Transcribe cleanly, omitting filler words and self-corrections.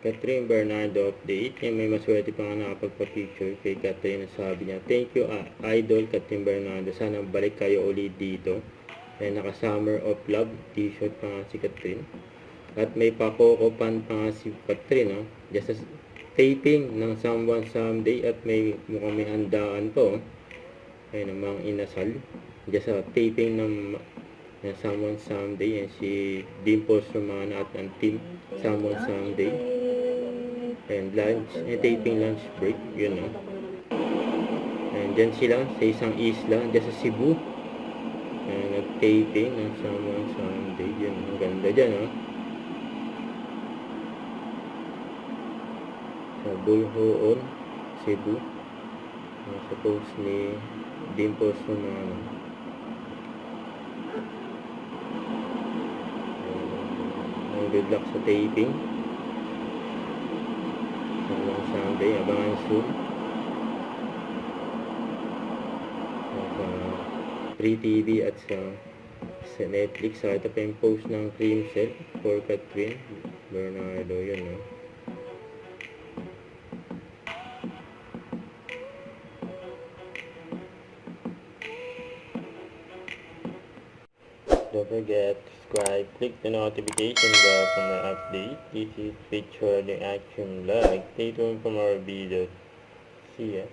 Catherine Bernardo update. Yan, may maswerte pa nga nakapagpa-picture kay Catherine. Sabi niya, thank you Idol Catherine Bernardo. Sana balik kayo ulit dito. Yan, naka-Summer of Love t-shirt pa nga si Catherine. At may pakokopan pa nga si Catherine. Oh. Just as taping ng Someone Someday at may mukhang may handaan po. Ayun ang mga inasal. Just sa taping ng Someone Someday. Yan si Dimples Romana at ang team Someone Someday. And lunch, taping lunch break. Yun o. And dyan sila sa isang isla. Dyan sa Cebu. Nag-taping ng Someone Someday. Yun, ang ganda dyan o. Sa Bulhoon, Cebu. Sa post ni Dimples Romano. Good luck sa taping. Hanggang Sunday, abangan soon. Sa Free TV at sa Netflix. Sa ito pa yung post ng cream set for Catherine Bernardo. Yun, no? Don't forget to subscribe, click the notification bell for more updates. This is featured in Action Vlog. Stay tuned for more videos. See ya.